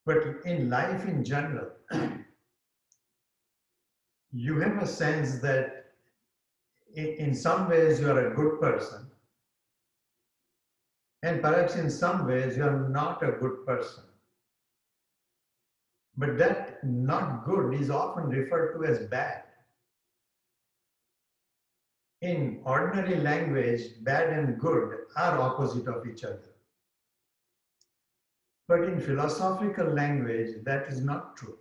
But in life in general, you have a sense that in some ways you are a good person, and perhaps in some ways you are not a good person. But that not good is often referred to as bad. In ordinary language, bad and good are opposite of each other. But in philosophical language, that is not true.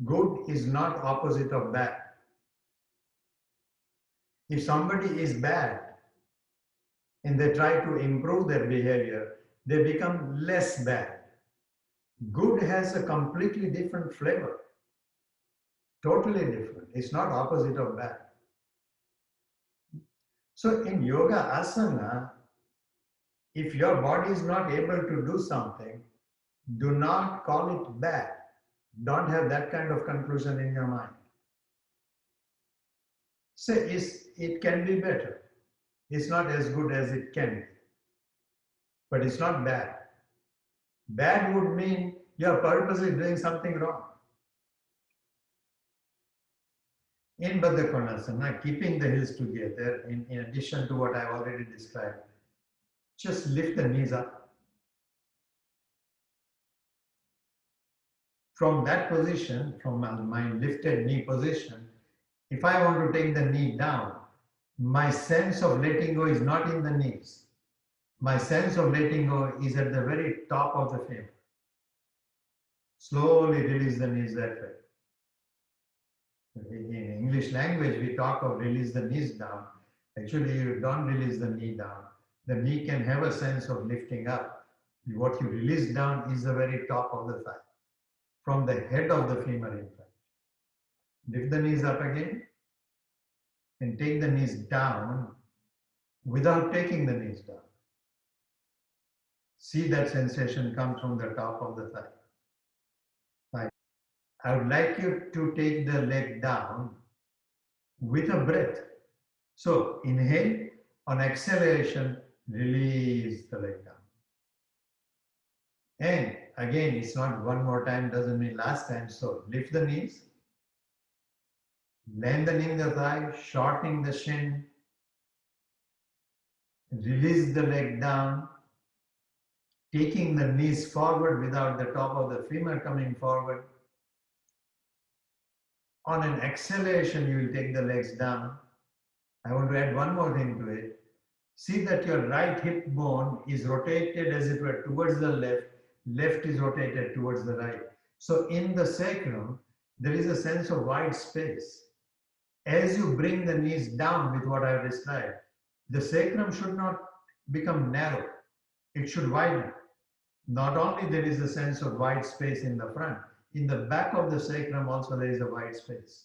Good is not opposite of bad. If somebody is bad and they try to improve their behavior, they become less bad. Good has a completely different flavor, totally different. It's not opposite of bad. So in yoga asana, if your body is not able to do something, do not call it bad. Don't have that kind of conclusion in your mind. Say it can be better. It's not as good as it can be, but it's not bad. Bad would mean you're purposely doing something wrong. In Baddha Konasana, keeping the heels together, in addition to what I've already described, just lift the knees up. From that position, from my lifted knee position, if I want to take the knee down, my sense of letting go is not in the knees. My sense of letting go is at the very top of the femur. Slowly release the knees that way. In English language, we talk of release the knees down. Actually, you don't release the knee down. The knee can have a sense of lifting up. What you release down is the very top of the thigh, from the head of the femur, in fact. Lift the knees up again and take the knees down without taking the knees down. See that sensation come from the top of the thigh. I would like you to take the leg down with a breath. So inhale, on exhalation, release the leg down. And again, it's not one more time, doesn't mean last time. So lift the knees, lengthening the thigh, shortening the shin, release the leg down, taking the knees forward without the top of the femur coming forward. On an exhalation, you will take the legs down. I want to add one more thing to it. See that your right hip bone is rotated as it were towards the left, left is rotated towards the right. So in the sacrum, there is a sense of wide space. As you bring the knees down with what I have described, the sacrum should not become narrow. It should widen. Not only there is a sense of wide space in the front, in the back of the sacrum also there is a wide space.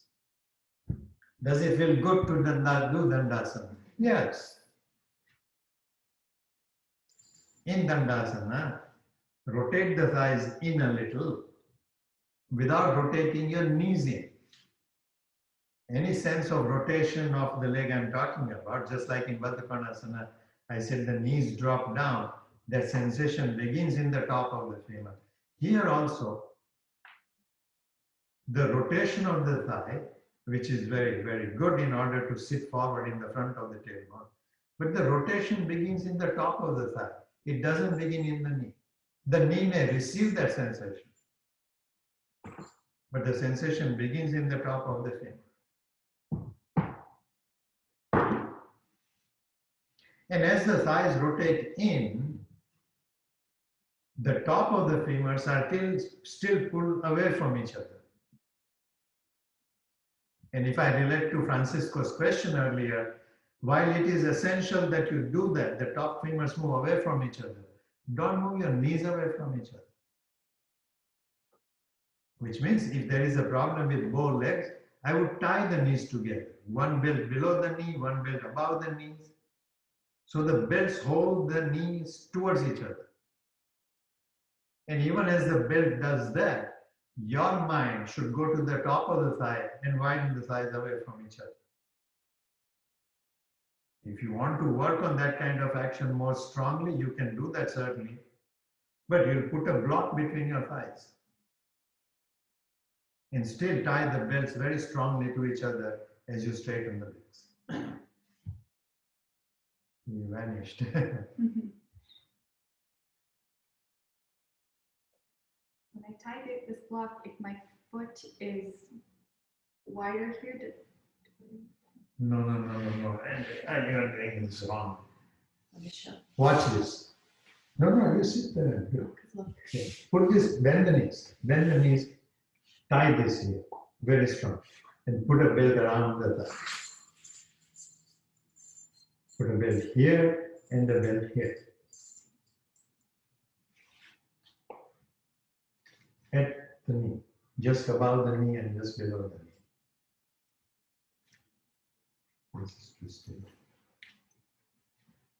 Does it feel good to do Dandasana? Yes. In Dandasana, rotate the thighs in a little without rotating your knees in. Any sense of rotation of the leg I'm talking about, just like in Baddha Konasana, I said the knees drop down, that sensation begins in the top of the femur. Here also, the rotation of the thigh, which is very, very good in order to sit forward in the front of the tailbone, but the rotation begins in the top of the thigh. It doesn't begin in the knee. The knee may receive that sensation, but the sensation begins in the top of the femur. And as the thighs rotate in, the top of the femurs are still pulled away from each other. And if I relate to Francisco's question earlier, while it is essential that you do that, the top femurs move away from each other, don't move your knees away from each other. Which means if there is a problem with bow legs, I would tie the knees together. One belt below the knee, one belt above the knees. So the belts hold the knees towards each other. And even as the belt does that, your mind should go to the top of the thigh and widen the thighs away from each other. If you want to work on that kind of action more strongly, you can do that certainly. But you'll put a block between your thighs. And still tie the belts very strongly to each other as you straighten the legs. You vanished. When I tie this block, if my foot is wider here, No. And you are doing this wrong. let me show. Watch this. No, you sit there and do. Look. Okay. Put this, bend the knees, tie this here, very strong, and put a belt around the thigh. Put a belt here and a belt here. At the knee, just above the knee and just below the knee. This is twisted.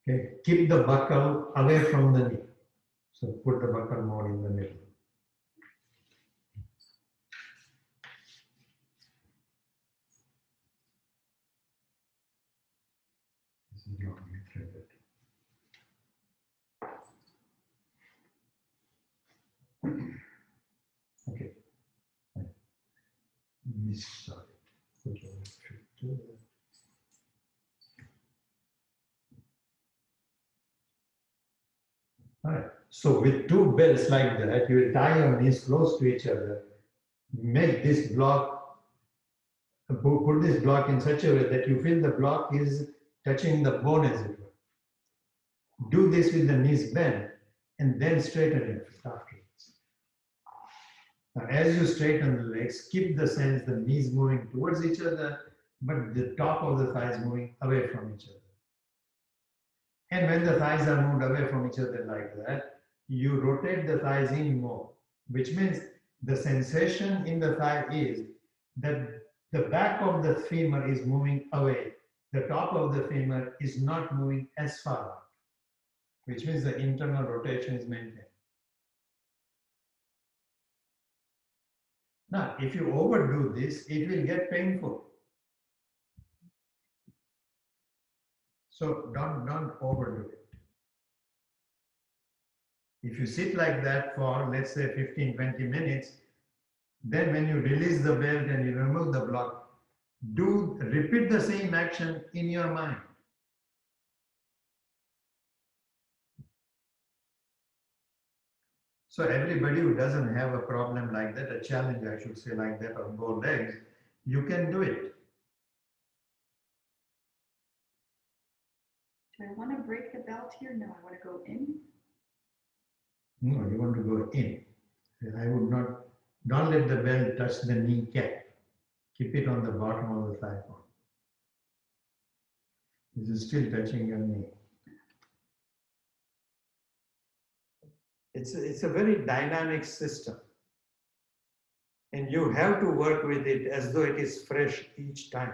Okay, keep the buckle away from the knee. So put the buckle more in the middle. This is wrongly threaded. Okay. Sorry. Put your foot to the- All right. So with two belts like that, you will tie your knees close to each other. Make this block, put this block in such a way that you feel the block is touching the bone as it were. Do this with the knees bent and then straighten it afterwards. Now, as you straighten the legs, keep the sense the knees moving towards each other, but the top of the thighs moving away from each other. And when the thighs are moved away from each other like that, you rotate the thighs in more, which means the sensation in the thigh is that the back of the femur is moving away. The top of the femur is not moving as far out, which means the internal rotation is maintained. Now, if you overdo this, it will get painful. So don't overdo it. If you sit like that for, let's say, 15, 20 minutes, then when you release the belt and you remove the block, repeat the same action in your mind. So everybody who doesn't have a problem like that, a challenge I should say like that of both legs, you can do it. Do I want to break the belt here? No, I want to go in. No, you want to go in. I would not, don't let the belt touch the kneecap. Keep it on the bottom of the thigh bone. This is still touching your knee. It's a very dynamic system. And you have to work with it as though it is fresh each time.